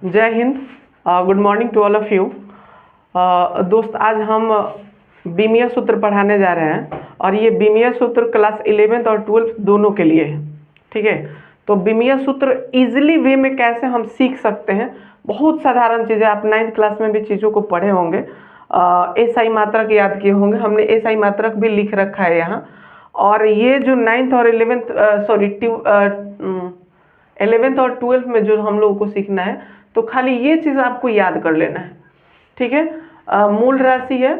जय Hind. Good morning to all of you. दोस्त, आज हम बीमीय सूत्र पढ़ाने जा रहे हैं और ये बीमीय सूत्र क्लास 11th और 12th दोनों के लिए है। ठीक है, तो बीमीय सूत्र इजीली वे में कैसे हम सीख सकते हैं, बहुत साधारण चीज़ें। आप 9th क्लास में भी चीज़ों को पढ़े होंगे, एसआई मात्रक याद किए होंगे, हमने एसआई मात्रक भी लिख रखा है यहाँ। और ये जो 9th और 11th और 12th में जो हम लोगों को सीखना है, तो खाली ये चीज़ आपको याद कर लेना है। ठीक है, मूल राशि है,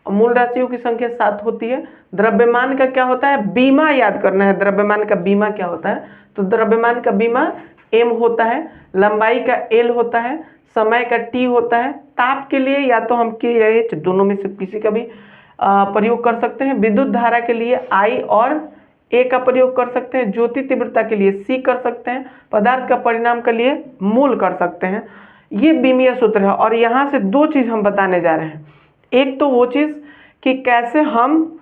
मूल राशियों की संख्या 7 होती है। द्रव्यमान का क्या होता है, बीमा याद करना है। द्रव्यमान का बीमा क्या होता है, तो द्रव्यमान का बीमा m होता है, लंबाई का l होता है, समय का t होता है। ताप के लिए या तो हम k या h दोनों में से किसी का भी प्रयोग कर सकते हैं। विद्युत धारा के लिए I और A का प्रयोग कर सकते हैं। ज्योति तीव्रता के लिए C कर सकते हैं। पदार्थ का परिणाम के लिए मूल कर सकते हैं। ये बीमीय सूत्र है और यहाँ से दो चीज़ हम बताने जा रहे हैं। एक तो वो चीज़ कि कैसे हम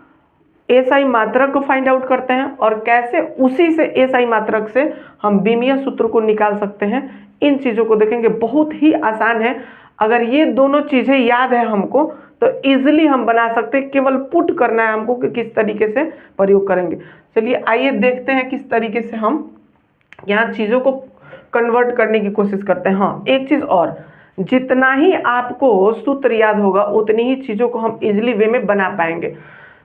एसआई मात्रक को फाइंड आउट करते हैं और कैसे उसी से एसआई मात्रक से हम बीमीय सूत्र को निकाल सकते हैं। इन चीज़ों को देखेंगे, बहुत ही आसान है। अगर ये दोनों चीज़ें याद है हमको तो इजीली हम बना सकते हैं। केवल पुट करना है हमको कि किस तरीके से प्रयोग करेंगे। चलिए आइए देखते हैं किस तरीके से हम यहाँ चीज़ों को कन्वर्ट करने की कोशिश करते हैं। हाँ, एक चीज़ और, जितना ही आपको सूत्र याद होगा उतनी ही चीज़ों को हम इजीली वे में बना पाएंगे।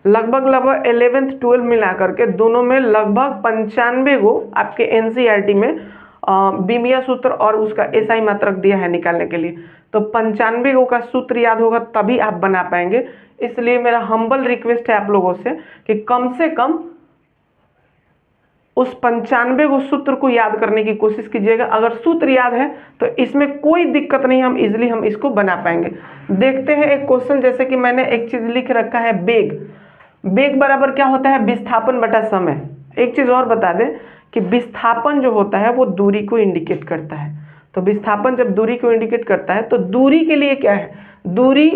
लगभग 11th 12th मिला करके दोनों में लगभग 95 गो आपके एनसीईआरटी में बीमीय सूत्र और उसका एसआई मात्रक दिया है निकालने के लिए। तो 95 गो का सूत्र याद होगा तभी आप बना पाएंगे। इसलिए मेरा हम्बल रिक्वेस्ट है आप लोगों से कि कम से कम उस 95 गो सूत्र को याद करने की कोशिश कीजिएगा। अगर सूत्र याद है तो इसमें कोई दिक्कत नहीं, हम इजीली हम इसको बना पाएंगे। देखते हैं एक क्वेश्चन, जैसे कि मैंने एक चीज लिख रखा है, बेग। बेग बराबर क्या होता है, विस्थापन बटा समय। एक चीज और बता दें कि विस्थापन जो होता है वो दूरी को इंडिकेट करता है। तो विस्थापन जब दूरी को इंडिकेट करता है तो दूरी के लिए क्या है, दूरी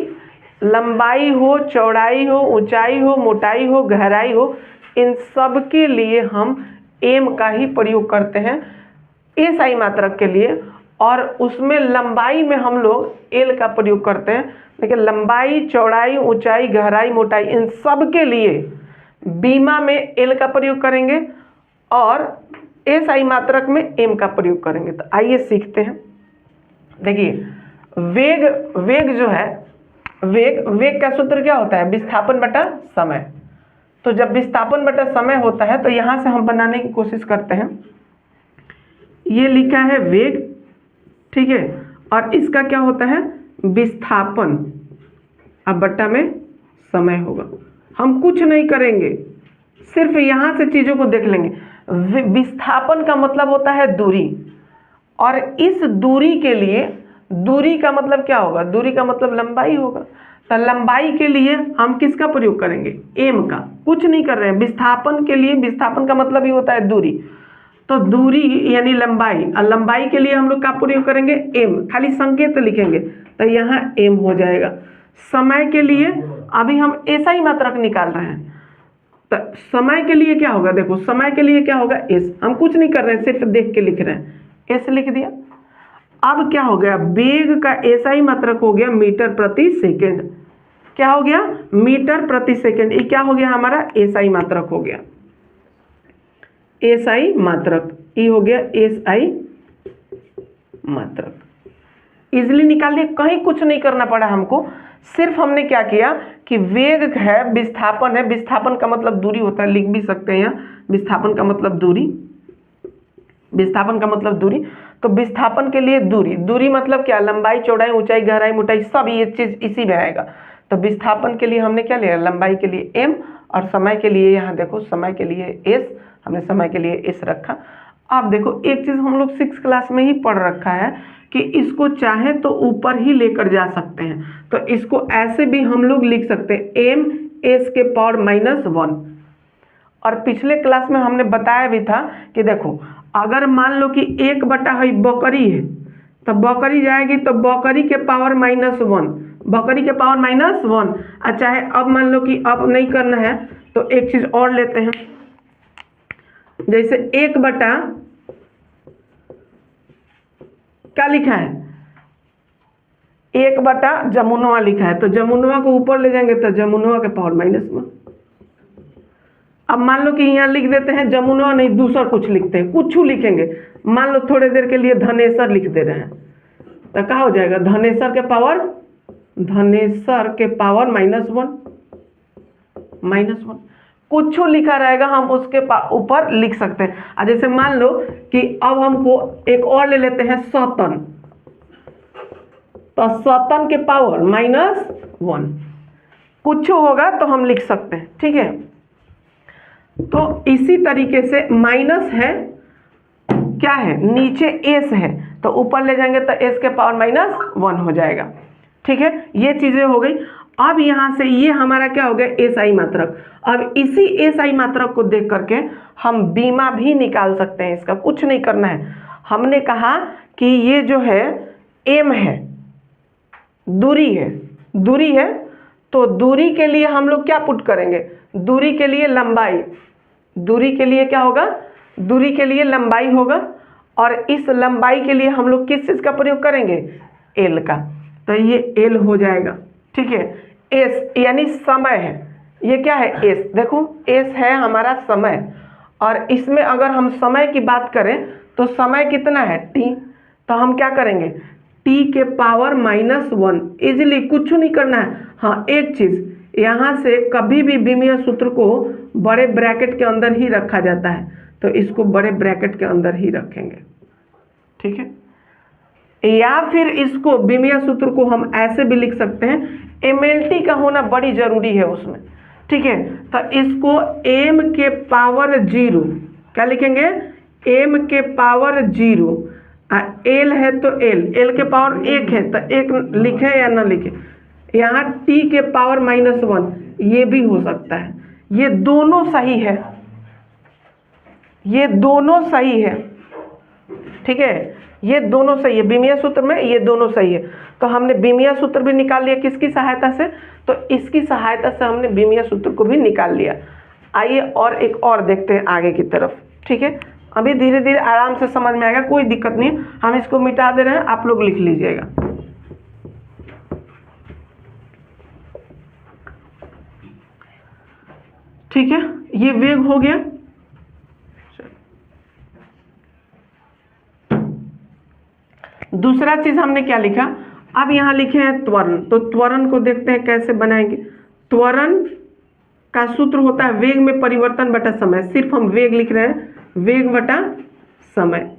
लंबाई हो, चौड़ाई हो, ऊंचाई हो, मोटाई हो, गहराई हो, इन सब के लिए हम m का ही प्रयोग करते हैं एसआई मात्रक के लिए। और उसमें लंबाई में हम लोग l का प्रयोग करते हैं। लेकिन लंबाई, चौड़ाई, ऊंचाई, गहराई, मोटाई, इन सब के लिए बीमा में l का प्रयोग करेंगे और एसआई मात्रक में m का प्रयोग करेंगे। तो आइए सीखते हैं। देखिए, वेग जो है, वेग का सूत्र क्या होता है, विस्थापन बटा समय। तो जब विस्थापन बटा समय होता है तो यहाँ से हम बनाने की कोशिश करते हैं। ये लिखा है वेग, ठीक है, और इसका क्या होता है, विस्थापन, अब बटा में समय होगा। हम कुछ नहीं करेंगे, सिर्फ यहाँ से चीज़ों को देख लेंगे। विस्थापन का मतलब होता है दूरी, और इस दूरी के लिए, दूरी का मतलब क्या होगा, दूरी का मतलब लंबाई होगा। तो लंबाई के लिए हम किसका प्रयोग करेंगे, m का। कुछ नहीं कर रहे हैं। विस्थापन के लिए, विस्थापन का मतलब ही होता है दूरी, तो दूरी यानी लंबाई, और लंबाई के लिए हम लोग का प्रयोग करेंगे m, खाली संकेत लिखेंगे तो यहाँ m हो जाएगा। समय के लिए अभी हम एसआई मात्रक निकाल रहे हैं, तो समय के लिए क्या होगा, देखो समय के लिए क्या होगा s। हम कुछ नहीं कर रहे हैं, सिर्फ देख के लिख रहे हैं, s लिख दिया। अब क्या हो गया, वेग का एसआई मात्रक हो गया मीटर प्रति सेकेंड। क्या हो गया, मीटर प्रति सेकेंड। ये क्या हो गया, हमारा एसआई मात्रक हो गया, एसआई मात्रक। ये हो गया एसआई मात्रक। इजिली निकाल लिया, कहीं कुछ नहीं करना पड़ा हमको। सिर्फ हमने क्या किया कि वेग है, विस्थापन है, विस्थापन का मतलब दूरी होता है, लिख भी सकते हैं यहाँ, विस्थापन का मतलब दूरी, विस्थापन का मतलब दूरी। तो विस्थापन के लिए दूरी, दूरी मतलब क्या, लंबाई, चौड़ाई, ऊंचाई, गहराई, मोटाई, सब ये चीज इसी में आएगा। तो विस्थापन के लिए हमने क्या लिया, लंबाई के लिए m, और समय के लिए यहाँ देखो, समय के लिए s, हमने समय के लिए s रखा। अब देखो एक चीज हम लोग 6th क्लास में ही पढ़ रखा है कि इसको चाहे तो ऊपर ही लेकर जा सकते हैं। तो इसको ऐसे भी हम लोग लिख सकते हैं, m s के पावर -1। और पिछले क्लास में हमने बताया भी था कि देखो, अगर मान लो कि 1/, बकरी है, तो बकरी जाएगी तो बकरी के पावर -1, बकरी के पावर -1। और चाहे अब मान लो कि अब नहीं करना है तो एक चीज और लेते हैं, जैसे 1/, क्या लिखा है, 1 बटा जमुनवा लिखा है, तो जमुनवा को ऊपर ले जाएंगे तो जमुनवा के पावर -1। अब मान लो कि यहाँ लिख देते हैं जमुनवा नहीं दूसरा कुछ लिखते हैं, कुछ लिखेंगे, मान लो थोड़ी देर के लिए धनेसर लिख दे रहे हैं, तो क्या हो जाएगा धनेसर के पावर -1 कुछ लिखा रहेगा हम उसके ऊपर लिख सकते हैं। जैसे मान लो कि अब हमको एक और ले लेते हैं सौतन, तो सौतन के पावर -1 कुछ होगा तो हम लिख सकते हैं, ठीक है। तो इसी तरीके से माइनस है क्या है, नीचे एस है तो ऊपर ले जाएंगे तो एस के पावर -1 हो जाएगा, ठीक है। ये चीजें हो गई। अब यहाँ से ये हमारा क्या हो गया एसआई मात्रक। अब इसी एसआई मात्रक को देख करके हम बीमा भी निकाल सकते हैं, इसका कुछ नहीं करना है। हमने कहा कि ये जो है एम है, दूरी है तो दूरी के लिए हम लोग क्या पुट करेंगे, दूरी के लिए लंबाई, दूरी के लिए क्या होगा, दूरी के लिए लंबाई होगा, और इस लंबाई के लिए हम लोग किस चीज का प्रयोग करेंगे, एल का, तो ये एल हो जाएगा, ठीक है। एस यानी समय है, ये क्या है एस, देखो एस है हमारा समय, और इसमें अगर हम समय की बात करें तो समय कितना है टी, तो हम क्या करेंगे टी के पावर -1 इजीली, कुछ नहीं करना है। हाँ एक चीज यहाँ से कभी भी बीमीय सूत्र को बड़े ब्रैकेट के अंदर ही रखा जाता है, तो इसको बड़े ब्रैकेट के अंदर ही रखेंगे, ठीक है। या फिर इसको बीमीय सूत्र को हम ऐसे भी लिख सकते हैं, एमएलटी का होना बड़ी जरूरी है उसमें, ठीक है। तो इसको m के पावर 0 क्या लिखेंगे, m के पावर 0, l है तो l के पावर 1 है तो 1 लिखे या ना लिखे, यहाँ t के पावर -1 ये भी हो सकता है। ये दोनों सही है, ये दोनों सही है, ठीक है, ये दोनों सही है, बीमीय सूत्र में ये दोनों सही है। तो हमने बीमीय सूत्र भी निकाल लिया किसकी सहायता से, तो इसकी सहायता से हमने बीमीय सूत्र को भी निकाल लिया। आइए और एक और देखते हैं आगे की तरफ, ठीक है। अभी धीरे धीरे आराम से समझ में आएगा, कोई दिक्कत नहीं, हम इसको मिटा दे रहे हैं, आप लोग लिख लीजिएगा। ठीक है, ये वेग हो गया। दूसरा चीज हमने क्या लिखा, अब यहाँ लिखे हैं त्वरण, तो त्वरण को देखते हैं कैसे बनाएंगे। त्वरण का सूत्र होता है वेग में परिवर्तन बटा समय, सिर्फ हम वेग लिख रहे हैं, वेग बटा समय।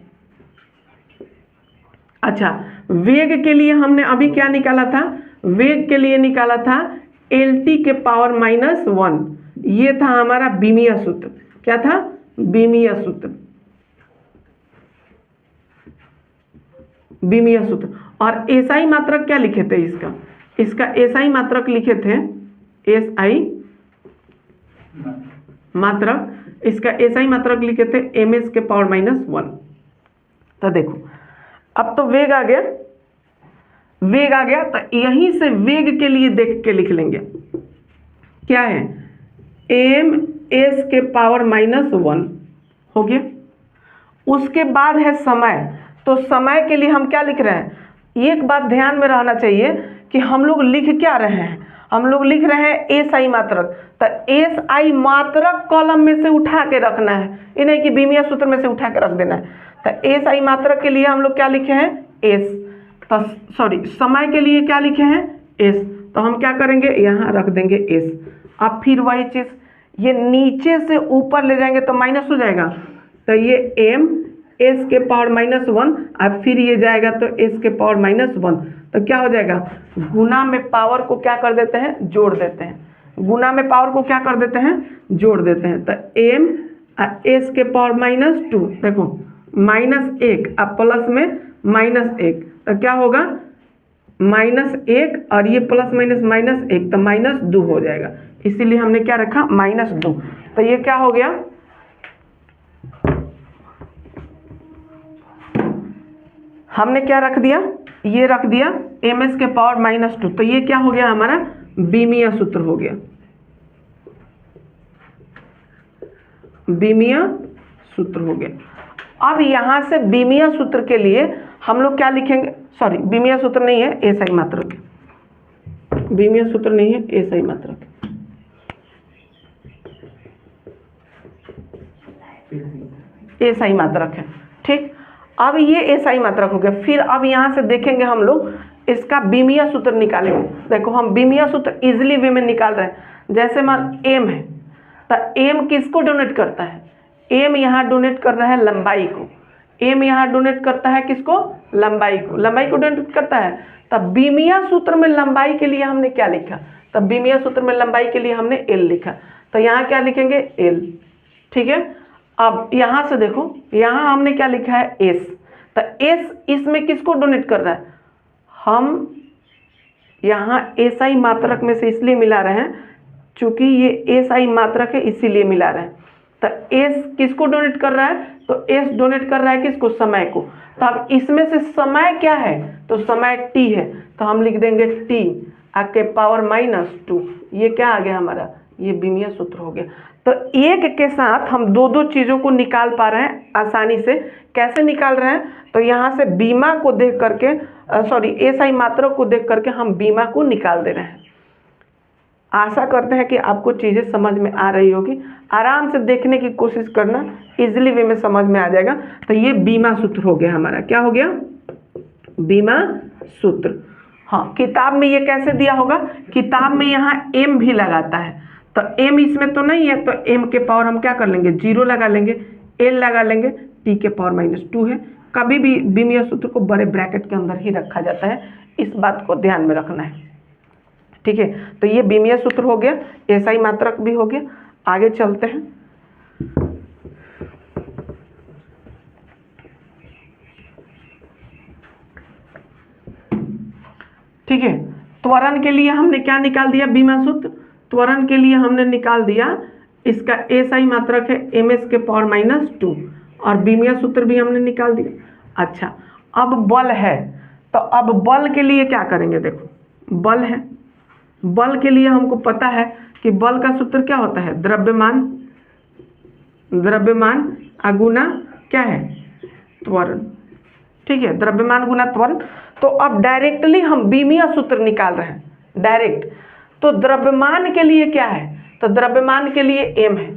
अच्छा, वेग के लिए हमने अभी क्या निकाला था, वेग के लिए निकाला था LT के पावर -1, ये था हमारा बीमीय सूत्र। क्या था, बीमीय सूत्र, बीमीय सूत्र। और एसआई मात्रक क्या लिखे थे इसका एसआई मात्रक लिखे थे, एसआई मात्रक, इसका एसआई मात्रक लिखे थे MS के पावर -1। तो देखो अब तो वेग आ गया, वेग आ गया, तो यहीं से वेग के लिए देख के लिख लेंगे, क्या है MS के पावर -1 हो गया। उसके बाद है समय, तो समय के लिए हम क्या लिख रहे हैं, एक बात ध्यान में रहना चाहिए कि हम लोग लिख क्या रहे हैं, हम लोग लिख रहे हैं एसआई मात्रक, तो एसआई मात्रक कॉलम में से उठा के रखना है, ये नहीं कि बीमीय सूत्र में से उठा के रख देना है। तो एसआई मात्रक के लिए हम लोग क्या लिखे हैं एस, तो सॉरी समय के लिए क्या लिखे हैं एस, तो हम क्या करेंगे यहाँ रख देंगे एस। अब फिर वही चीज ये नीचे से ऊपर ले जाएंगे तो माइनस हो जाएगा, तो ये एम एस के पावर -1, अब फिर ये जाएगा तो एस के पावर -1, तो क्या हो जाएगा, गुना में पावर को क्या कर देते हैं, जोड़ देते हैं, गुना में पावर को क्या कर देते हैं, जोड़ देते हैं। तो एम एस के पावर -2, देखो -1 अब प्लस में -1, तो क्या होगा -1, और ये प्लस माइनस -1 तो -2 हो जाएगा, इसीलिए हमने क्या रखा -2। तो ये क्या हो गया, हमने क्या रख दिया, ये रख दिया MS के पावर -2, तो ये क्या हो गया हमारा बीमीय सूत्र हो गया, बीमीय सूत्र हो गया। अब यहां से बीमीय सूत्र के लिए हम लोग क्या लिखेंगे, सॉरी बीमीय सूत्र नहीं है, एसआई मात्रक है, बीमीय सूत्र नहीं है, एसआई मात्रक है, एसआई मात्रक है। ठीक, अब ये एसआई मात्रक हो गया। फिर अब यहाँ से देखेंगे हम लोग इसका बीमीय सूत्र निकालेंगे। देखो हम बीमीय सूत्र इजिली वे में निकाल रहे हैं। जैसे मान एम है तो एम किसको डोनेट करता है, एम यहाँ डोनेट कर रहा है लंबाई को, एम यहाँ डोनेट करता है किसको, लंबाई को, लंबाई को डोनेट करता है। तब बीमीय सूत्र में लंबाई के लिए हमने क्या लिखा, तब बीमीय सूत्र में लंबाई के लिए हमने एल लिखा, तो यहाँ क्या लिखेंगे एल। ठीक है, अब यहाँ से देखो यहाँ हमने क्या लिखा है एस, तो एस इसमें किसको डोनेट कर रहा है, हम यहाँ एसआई मात्रक में से इसलिए मिला रहे हैं चूंकि ये एसआई मात्रक है इसीलिए मिला रहे हैं। तो एस किसको डोनेट कर रहा है, तो एस डोनेट कर रहा है किसको, समय को। तो अब इसमें से समय क्या है, तो समय टी है, तो हम लिख देंगे टी के पावर -2। ये क्या आ गया हमारा, ये बीमीय सूत्र हो गया। तो एक के साथ हम दो दो चीज़ों को निकाल पा रहे हैं आसानी से। कैसे निकाल रहे हैं, तो यहाँ से बीमा को देख करके सॉरी एसआई मात्रक को देख करके हम बीमा को निकाल दे रहे हैं। आशा करते हैं कि आपको चीज़ें समझ में आ रही होगी। आराम से देखने की कोशिश करना, इजीली वे में समझ में आ जाएगा। तो ये बीमा सूत्र हो गया हमारा, क्या हो गया, बीमा सूत्र। हाँ, किताब में ये कैसे दिया होगा, किताब में यहाँ एम भी लगाता है, तो एम इसमें तो नहीं है, तो एम के पावर हम क्या कर लेंगे 0 लगा लेंगे, एल लगा लेंगे, टी के पावर -2 है। कभी भी बीमीय सूत्र को बड़े ब्रैकेट के अंदर ही रखा जाता है, इस बात को ध्यान में रखना है। ठीक है, तो ये बीमीय सूत्र हो गया, एसआई मात्रक भी हो गया। आगे चलते हैं। ठीक है, त्वरण के लिए हमने क्या निकाल दिया, बीमा सूत्र। त्वरण के लिए हमने निकाल दिया इसका एसआई मात्रक है ms के पावर -2 और बीमीय सूत्र भी हमने निकाल दिया। अच्छा, अब बल है, तो अब बल के लिए क्या करेंगे, देखो बल है, बल के लिए हमको पता है कि बल का सूत्र क्या होता है, द्रव्यमान, द्रव्यमान गुना क्या है, त्वरण। ठीक है, द्रव्यमान गुना त्वरण। तो अब डायरेक्टली हम बीमीय सूत्र निकाल रहे हैं डायरेक्ट। तो द्रव्यमान के लिए क्या है, तो द्रव्यमान के लिए m है,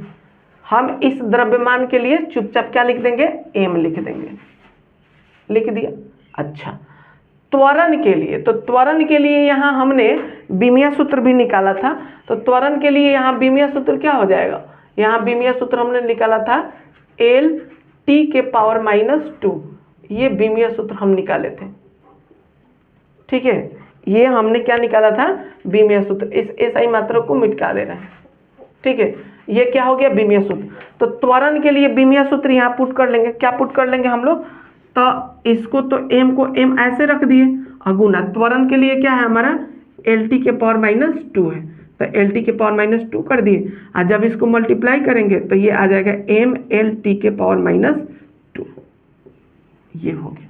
हम इस द्रव्यमान के लिए चुपचाप क्या लिख देंगे, m लिख देंगे, लिख दिया। अच्छा, त्वरण के लिए, तो त्वरण के लिए यहाँ हमने बीमीय सूत्र भी निकाला था, तो त्वरण के लिए यहाँ बीमीय सूत्र क्या हो जाएगा, यहाँ बीमीय सूत्र हमने निकाला था एल टी के पावर -2, ये बीमीय सूत्र हम निकाले थे। ठीक है, ये हमने क्या निकाला था, बीमीय सूत्र। इस एसआई मात्रक को मिटा दे रहे हैं। ठीक है, ये क्या हो गया, बीमीय सूत्र। तो त्वरण के लिए बीमीय सूत्र यहाँ पुट कर लेंगे, क्या पुट कर लेंगे हम लोग, तो इसको तो m को m ऐसे रख दिए, अगुना त्वरण के लिए क्या है हमारा lt के पावर -2 है, तो lt के पावर -2 कर दिए, और जब इसको मल्टीप्लाई करेंगे तो ये आ जाएगा m lt के पावर -2। ये हो गया,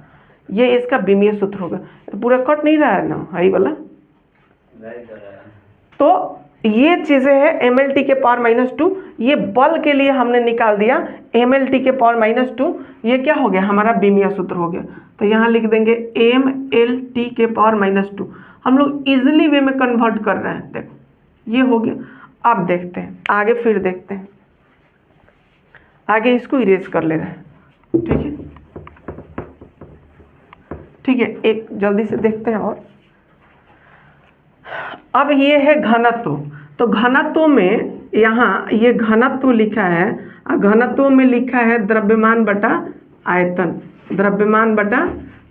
ये इसका बीमीय सूत्र होगा। तो पूरा कट नहीं रहा है ना, हाई वाला। तो ये चीज़ें हैं mlt के पावर -2, ये बल के लिए हमने निकाल दिया mlt के पावर -2, ये क्या हो गया हमारा बीमीय सूत्र हो गया। तो यहाँ लिख देंगे mlt के पावर -2। हम लोग इजिली वे में कन्वर्ट कर रहे हैं, देखो ये हो गया। अब देखते हैं आगे, फिर देखते हैं आगे, इसको इरेज कर ले रहे हैं। ठीक है, ठीक है, एक जल्दी से देखते हैं। और अब ये है घनत्व, तो घनत्व में यहाँ ये घनत्व लिखा है, और घनत्व में लिखा है द्रव्यमान बटा आयतन, द्रव्यमान बटा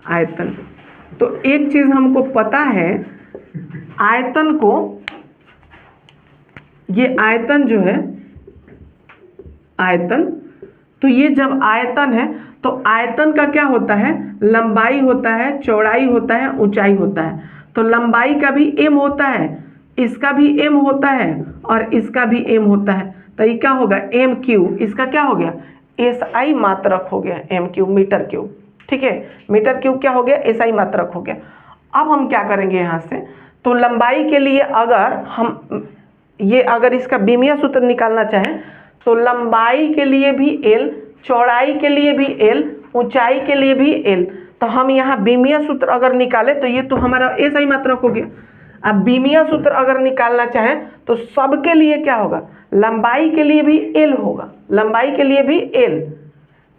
आयतन। तो एक चीज हमको पता है, आयतन को, ये आयतन जो है आयतन, तो ये जब आयतन है तो आयतन का क्या होता है, लंबाई होता है, चौड़ाई होता है, ऊंचाई होता है। तो लंबाई का भी m होता है, इसका भी m होता है, और इसका भी m होता है। तो ये क्या होगा m क्यूब, इसका क्या हो गया SI मात्रक हो गया, m क्यूब मीटर क्यूब। ठीक है, मीटर क्यूब क्या हो गया SI मात्रक हो गया। अब हम क्या करेंगे यहाँ से, तो लंबाई के लिए अगर हम ये अगर इसका बीमीय सूत्र निकालना चाहें तो लंबाई के लिए भी L, चौड़ाई के लिए भी L, ऊंचाई के लिए भी L। तो हम यहाँ बीमीय सूत्र अगर निकाले तो ये तो हमारा ए सही मात्रक हो गया। अब बीमीय सूत्र अगर निकालना चाहें तो सबके लिए क्या होगा, लंबाई के लिए भी एल होगा, लंबाई के लिए भी एल,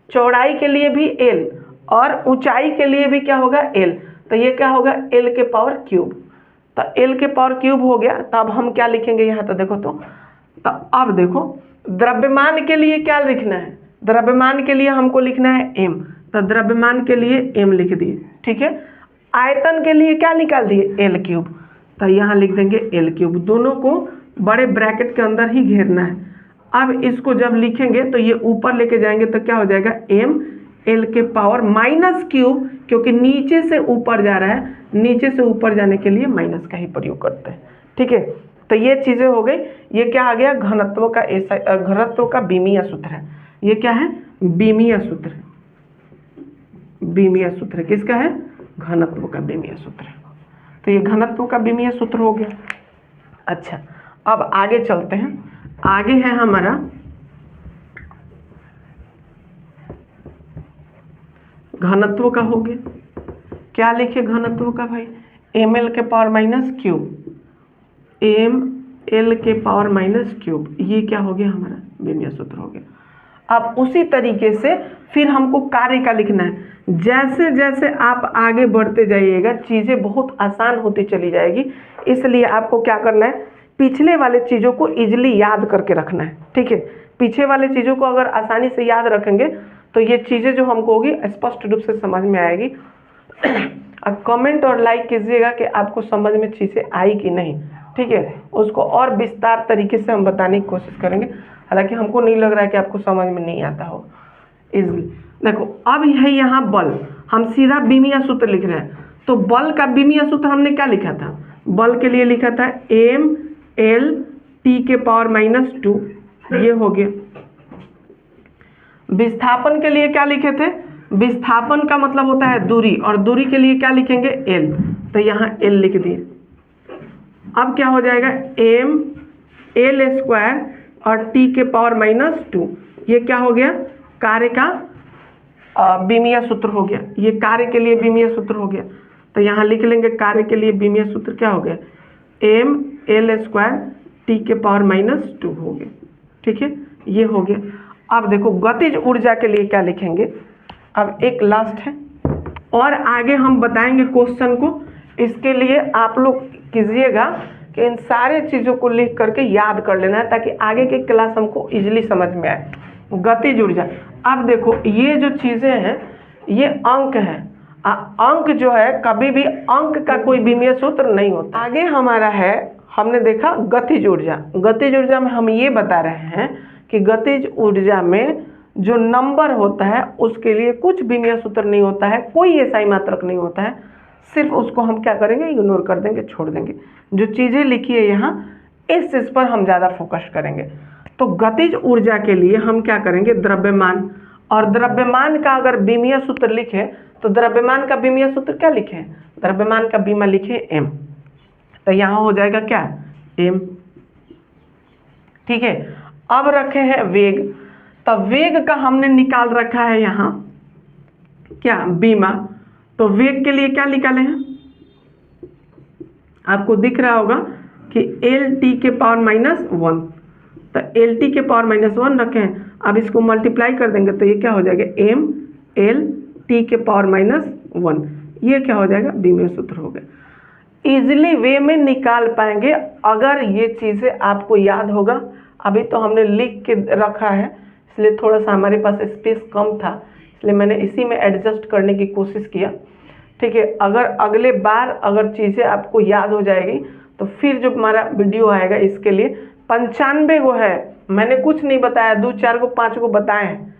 चौड़ाई के लिए भी एल और ऊंचाई के लिए भी क्या होगा, एल। तो ये क्या होगा, एल के पावर क्यूब। तो एल के पावर क्यूब हो गया। तो अब हम क्या लिखेंगे यहाँ, तो देखो तो अब देखो द्रव्यमान के लिए क्या लिखना है, द्रव्यमान के लिए हमको लिखना है एम। तो द्रव्यमान के लिए एम लिख दिए, ठीक है। आयतन के लिए क्या निकाल दिए, एल क्यूब। तो यहाँ लिख देंगे एल क्यूब। दोनों को बड़े ब्रैकेट के अंदर ही घेरना है। अब इसको जब लिखेंगे तो ये ऊपर लेके जाएंगे तो क्या हो जाएगा, एम एल के पावर माइनस क्यूब, क्योंकि नीचे से ऊपर जा रहा है, नीचे से ऊपर जाने के लिए माइनस का ही प्रयोग करते हैं, ठीक है। तो ये चीजें हो गई। ये क्या आ गया, घनत्व का ऐसा, घनत्व का बीमीय सूत्र है। ये क्या है, बीमीय सूत्र, बीमीय सूत्र किसका है, घनत्व का बीमीय सूत्र है। तो ये घनत्व का बीमीय सूत्र हो गया। अच्छा, अब आगे चलते हैं। आगे है हमारा घनत्व का हो गया। क्या लिखे घनत्व का भाई, एम एल के power minus cube, M L के पावर माइनस क्यूब। ये क्या हो गया, हमारा बीमीय सूत्र हो गया। अब उसी तरीके से फिर हमको कार्य का लिखना है। जैसे जैसे आप आगे बढ़ते जाइएगा चीज़ें बहुत आसान होती चली जाएगी, इसलिए आपको क्या करना है, पिछले वाले चीज़ों को इजीली याद करके रखना है, ठीक है। पीछे वाले चीज़ों को अगर आसानी से याद रखेंगे तो ये चीज़ें जो हमको होगी स्पष्ट रूप से समझ में आएगी। अब कमेंट और लाइक कीजिएगा कि आपको समझ में चीज़ें आई कि नहीं, ठीक है। उसको और विस्तार तरीके से हम बताने की कोशिश करेंगे। हालांकि हमको नहीं लग रहा है कि आपको समझ में नहीं आता हो इजीली। देखो अब है यहाँ बल, हम सीधा बीमीय सूत्र लिख रहे हैं। तो बल का बीमीय सूत्र हमने क्या लिखा था, बल के लिए लिखा था एम एल टी के पावर माइनस 2, ये हो गया। विस्थापन के लिए क्या लिखे थे, विस्थापन का मतलब होता है दूरी, और दूरी के लिए क्या लिखेंगे, एल। तो यहाँ एल लिख दिए। अब क्या हो जाएगा, एम एल स्क्वायर और टी के पावर माइनस 2, ये क्या हो गया, कार्य का बीमीय सूत्र हो गया। ये कार्य के लिए बीमीय सूत्र हो गया। तो यहाँ लिख लेंगे कार्य के लिए बीमीय सूत्र क्या हो गया, एम एल स्क्वायर टी के पावर माइनस 2 हो गया, ठीक है। ये हो गया। अब देखो गतिज ऊर्जा के लिए क्या लिखेंगे, अब एक लास्ट है और आगे हम बताएंगे क्वेश्चन को। इसके लिए आप लोग कीजिएगा कि इन सारे चीज़ों को लिख करके याद कर लेना है, ताकि आगे की क्लास हमको इजीली समझ में आए। गतिज ऊर्जा, अब देखो ये जो चीज़ें हैं ये अंक है। अंक जो है कभी भी अंक का कोई बीमीय सूत्र नहीं होता। आगे हमारा है, हमने देखा गतिज ऊर्जा। गतिज ऊर्जा में हम ये बता रहे हैं कि गतिज ऊर्जा में जो नंबर होता है उसके लिए कुछ बीमीय सूत्र नहीं होता है, कोई ऐसा ही मात्रक नहीं होता है। सिर्फ उसको हम क्या करेंगे, इग्नोर कर देंगे, छोड़ देंगे। जो चीज़ें लिखी है यहाँ इस चीज़ पर हम ज़्यादा फोकस करेंगे। तो गतिज ऊर्जा के लिए हम क्या करेंगे, द्रव्यमान, और द्रव्यमान का अगर बीमीय सूत्र लिखे तो द्रव्यमान का बीमीय सूत्र क्या लिखे, द्रव्यमान का बीमा लिखे एम। तो यहाँ हो जाएगा क्या, एम, ठीक है। अब रखे हैं वेग। तो वेग का हमने निकाल रखा है यहाँ क्या, बीमा। तो वेग के लिए क्या निकाले हैं, आपको दिख रहा होगा कि एल टी के पावर माइनस 1। तो एल टी के पावर माइनस 1 रखे हैं। अब इसको मल्टीप्लाई कर देंगे तो ये क्या हो जाएगा, एम एल टी के पावर माइनस 1। ये क्या हो जाएगा, बीमीय सूत्र हो गया। इजीली वे में निकाल पाएंगे अगर ये चीज़ें आपको याद होगा। अभी तो हमने लिख के रखा है इसलिए थोड़ा सा हमारे पास स्पेस कम था, इसलिए मैंने इसी में एडजस्ट करने की कोशिश किया, ठीक है। अगर अगले बार अगर चीज़ें आपको याद हो जाएगी तो फिर जो हमारा वीडियो आएगा इसके लिए 95 गो है, मैंने कुछ नहीं बताया, 2 4 गो 5 गो बताए हैं,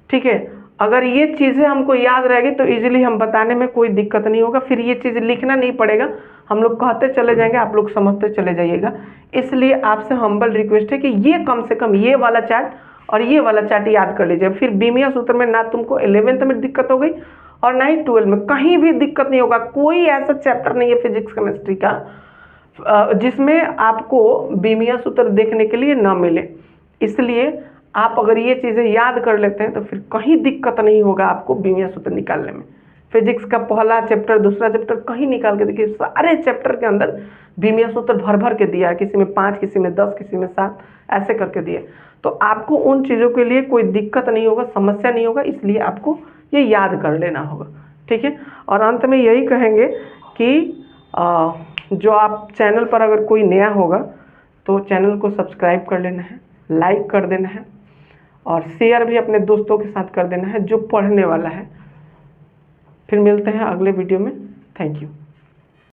ठीक है। अगर ये चीज़ें हमको याद रहेगी तो इजीली हम बताने में कोई दिक्कत नहीं होगा, फिर ये चीज़ लिखना नहीं पड़ेगा, हम लोग कहते चले जाएंगे, आप लोग समझते चले जाइएगा। इसलिए आपसे हम्बल रिक्वेस्ट है कि ये कम से कम ये वाला चार्ट और ये वाला चार्ट याद कर लीजिए। फिर बीमीय सूत्र में ना तुमको 11th में दिक्कत हो गई और ना ही 12 में, कहीं भी दिक्कत नहीं होगा। कोई ऐसा चैप्टर नहीं है फिजिक्स केमिस्ट्री का जिसमें आपको बीमीय सूत्र देखने के लिए ना मिले। इसलिए आप अगर ये चीज़ें याद कर लेते हैं तो फिर कहीं दिक्कत नहीं होगा आपको बीमीय सूत्र निकालने में। फिजिक्स का पहला चैप्टर, दूसरा चैप्टर कहीं निकाल के देखिए, सारे चैप्टर के अंदर भीमिया सूत्र भर भर के दिया है, किसी में 5, किसी में 10, किसी में 7, ऐसे करके दिए। तो आपको उन चीज़ों के लिए कोई दिक्कत नहीं होगा, समस्या नहीं होगा, इसलिए आपको ये याद कर लेना होगा, ठीक है। और अंत में यही कहेंगे कि जो आप चैनल पर अगर कोई नया होगा तो चैनल को सब्सक्राइब कर लेना है, लाइक कर देना है और शेयर भी अपने दोस्तों के साथ कर देना है जो पढ़ने वाला है। फिर मिलते हैं अगले वीडियो में। Thank you.